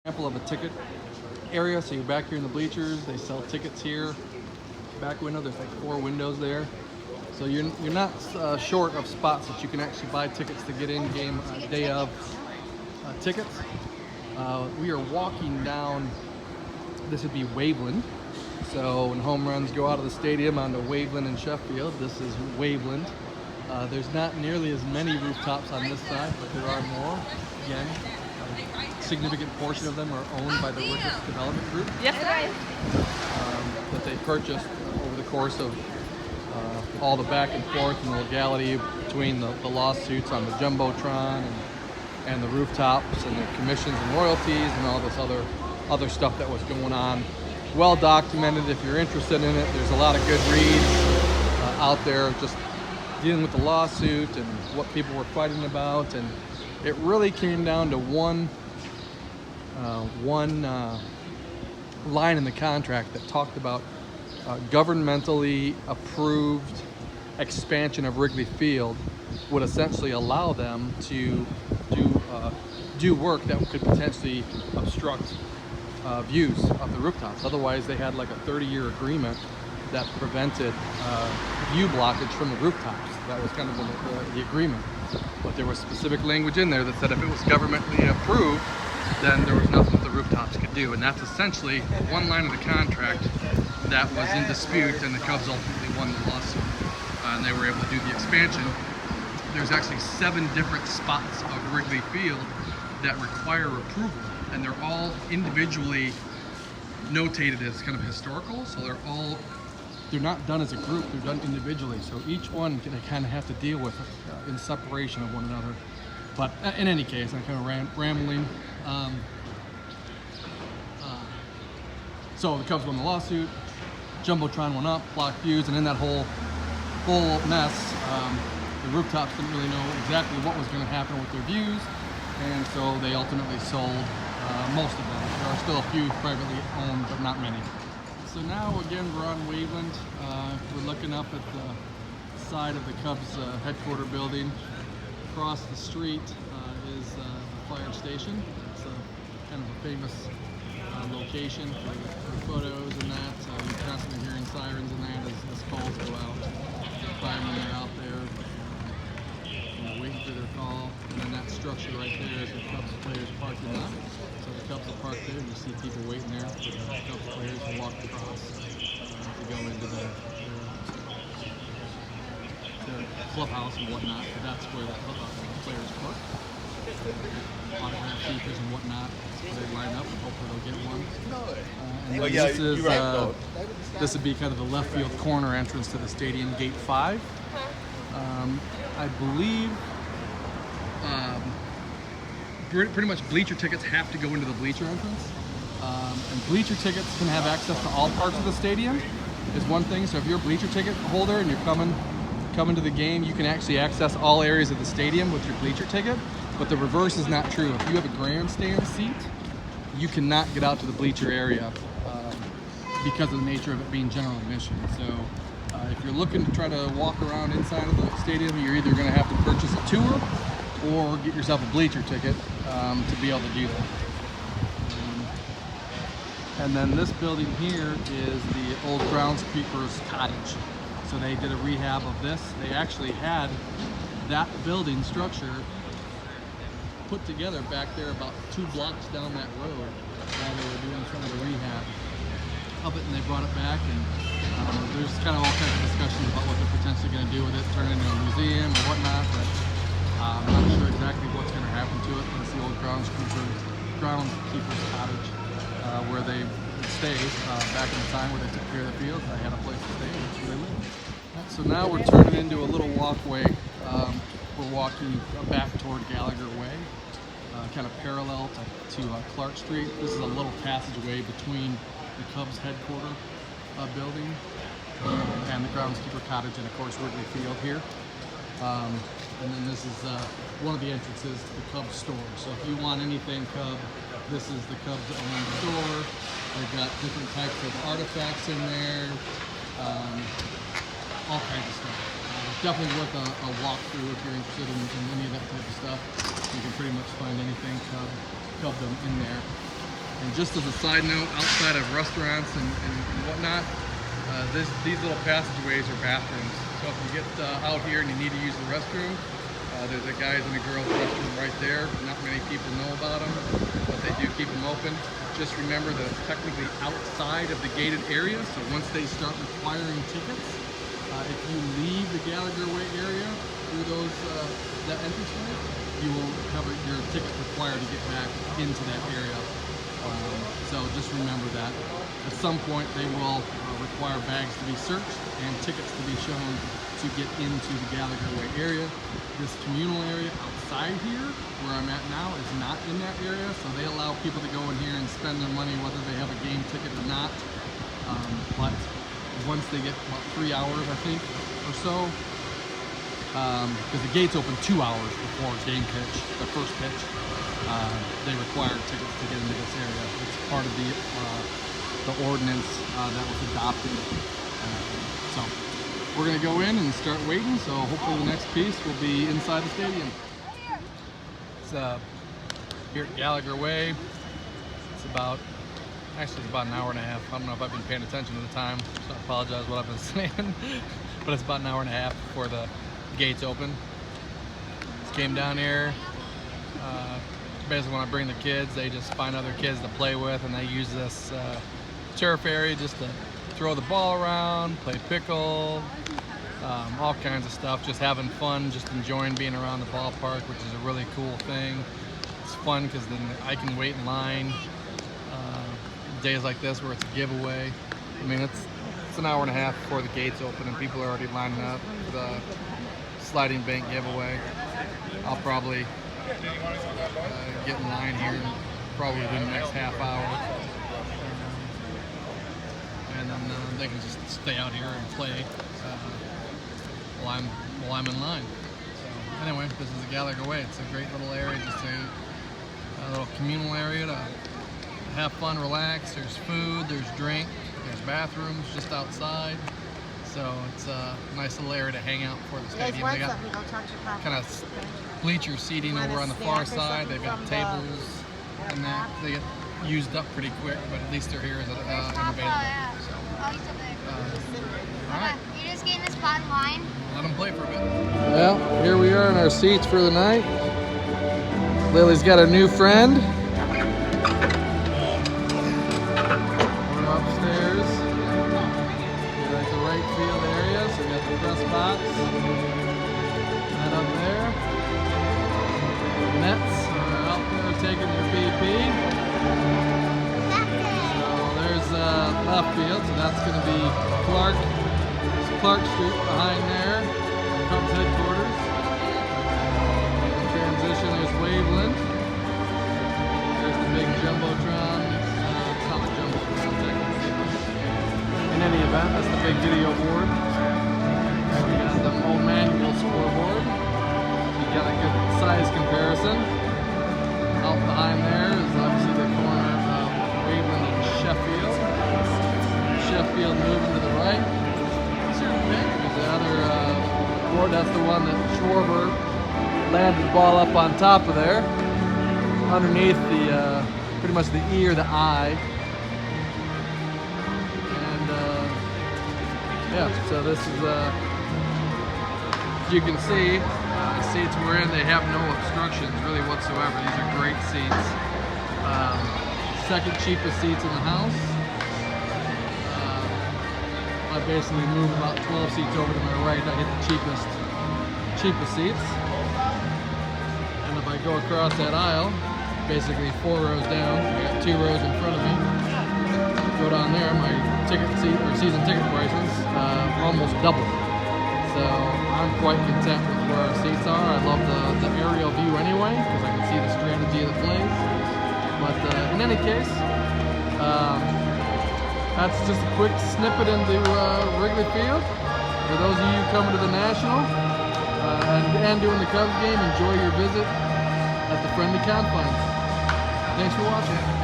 Example of a ticket area. So you're back here in the bleachers. They sell tickets here. Back window. There's like 4 windows there. So you're not short of spots that you can actually buy tickets to get in game day of tickets. We are walking down. This would be Waveland. So when home runs go out of the stadium onto Waveland and Sheffield, this is Waveland. There's not nearly as many rooftops on this side, but there are more. Again, a significant portion of them are owned by the Wrigley Development Group. Yes, That they purchased over the course of all the back and forth and the legality between the lawsuits on the Jumbotron and the rooftops and the commissions and royalties and all this other stuff that was going on. Well documented. If you're interested in it, there's a lot of good reads out there just dealing with the lawsuit and what people were fighting about, and it really came down to one line in the contract that talked about governmentally approved expansion of Wrigley Field would essentially allow them to do work that could potentially obstruct views of the rooftops. Otherwise, they had like a 30-year agreement that prevented view blockage from the rooftops. That was kind of the agreement. But there was specific language in there that said if it was governmentally approved, then there was nothing that the rooftops could do. And that's essentially one line of the contract that was in dispute, and the Cubs ultimately won the lawsuit. And they were able to do the expansion. There's actually 7 different spots of Wrigley Field that require approval, and they're all individually notated as kind of historical, so they're not done as a group, they're done individually. So each one they kind of have to deal with in separation of one another. But in any case, I'm kind of rambling. So the Cubs won the lawsuit, Jumbotron went up, blocked views, and in that whole mess, the rooftops didn't really know exactly what was going to happen with their views, and so they ultimately sold most of them. There are still a few privately owned, but not many. So now again we're on Waveland. We're looking up at the side of the Cubs headquarter building. Across the street is the fire station. It's kind of a famous location for photos and that. You're constantly hearing sirens and that as calls go out. The firemen are out there waiting for their call. And then that structure right there is the Cubs players parking lot. So the Cubs are parked there, and you see people waiting there for the Cubs players to walk across to go into their clubhouse and whatnot. But that's where the players park. Autograph seekers and whatnot. So they line up and hopefully they'll get one. This would be kind of the left field corner entrance to the stadium, gate 5. I believe pretty much bleacher tickets have to go into the bleacher entrance. And bleacher tickets can have access to all parts of the stadium is one thing. So if you're a bleacher ticket holder and you're coming to the game, you can actually access all areas of the stadium with your bleacher ticket. But the reverse is not true. If you have a grandstand seat, you cannot get out to the bleacher area because of the nature of it being general admission. So if you're looking to try to walk around inside of the stadium, you're either going to have to purchase a tour or get yourself a bleacher ticket to be able to do that. And then this building here is the old groundskeeper's cottage. So they did a rehab of this. They actually had that building structure put together back there about 2 blocks down that road while they were doing some of the rehab of it, and they brought it back. And there's kind of all kinds of discussions about what they're potentially going to do with it, turn it into a museum or whatnot, but I'm not sure exactly what's going to happen to it. It's the old groundskeeper's cottage where they stayed back in the time where they took care of the fields. They had a place to stay, and that's where they lived. So now we're turning into a little walkway. We're walking back toward Gallagher Way, kind of parallel to Clark Street. This is a little passageway between the Cubs headquarter building and the groundskeeper cottage, and of course Wrigley Field here. And then this is one of the entrances to the Cubs store. So if you want anything Cub, this is the Cubs own store. They've got different types of artifacts in there, all kinds of stuff. Definitely worth a walkthrough if you're interested in any of that type of stuff. You can pretty much find anything Cub them in there. Just as a side note, outside of restaurants and whatnot, these little passageways are bathrooms. So if you get out here and you need to use the restroom, there's a guys and a girls restroom right there. Not many people know about them, but they do keep them open. Just remember that it's technically outside of the gated area, so once they start requiring tickets, if you leave the Gallagher Way area through that entranceway, you will have your ticket required to get back into that area. So just remember that. At some point they will require bags to be searched and tickets to be shown to get into the Gallagher Way area. This communal area outside here, where I'm at now, is not in that area, so they allow people to go in here and spend their money whether they have a game ticket or not. But once they get about 3 hours, I think, or so, because the gates open 2 hours before game pitch, the first pitch, they require tickets to get into this area. It's part of the ordinance that was adopted. So we're going to go in and start waiting, so hopefully the next piece will be inside the stadium. It's here at Gallagher Way. It's about an hour and a half. I don't know if I've been paying attention to the time, so I apologize what I've been saying. But it's about an hour and a half before the gates open. Just came down here. Basically when I bring the kids, they just find other kids to play with, and they use this turf area just to throw the ball around, play pickle, all kinds of stuff, just having fun, just enjoying being around the ballpark, which is a really cool thing. It's fun because then I can wait in line days like this where it's a giveaway. I mean, it's an hour and a half before the gates open and people are already lining up for the sliding bank giveaway. I'll probably get in line here probably within the next half hour. And then they can just stay out here and play while I'm in line. So anyway, this is the Gallagher Way. It's a great little area, just a little communal area to have fun, relax. There's food, there's drink, there's bathrooms just outside. So it's a nice little area to hang out before the stadium. They got kind of bleacher seating over on the far side. They've got tables and that. They get used up pretty quick, but at least they're here as and available. So, all right. You're just getting a spot in line. Let them play for a bit. Well, here we are in our seats for the night. Lily's got a new friend. We're upstairs. We're at the right field area, so we got the press box. Right up there. The Mets are out there taking their BP. So there's left field, so that's going to be Clark Street behind there, Cubs headquarters. In transition, there's Waveland. There's the big Jumbotron. It's not a Jumbotron technically. In any event, that's the big video board. We got the old manual scoreboard. So you got a good size comparison. Out behind there is obviously the corner of Waveland and Sheffield. Sheffield moving to the right. The other board, that's the one that Schwarber landed the ball up on top of there, underneath the pretty much the E or the I. And yeah, so this is you can see the seats we're in, they have no obstructions really whatsoever. These are great seats. Second cheapest seats in the house. I basically move about 12 seats over to my right. I get the cheapest seats. And if I go across that aisle, basically 4 rows down, I got 2 rows in front of me. Go down there, my season ticket prices almost double. So I'm quite content with where our seats are. I love the aerial view anyway, because I can see the strategy of the plays. But in any case, that's just a quick snippet into Wrigley Field. For those of you coming to the National and doing the Cubs game, enjoy your visit at the friendly confines. Thanks for watching.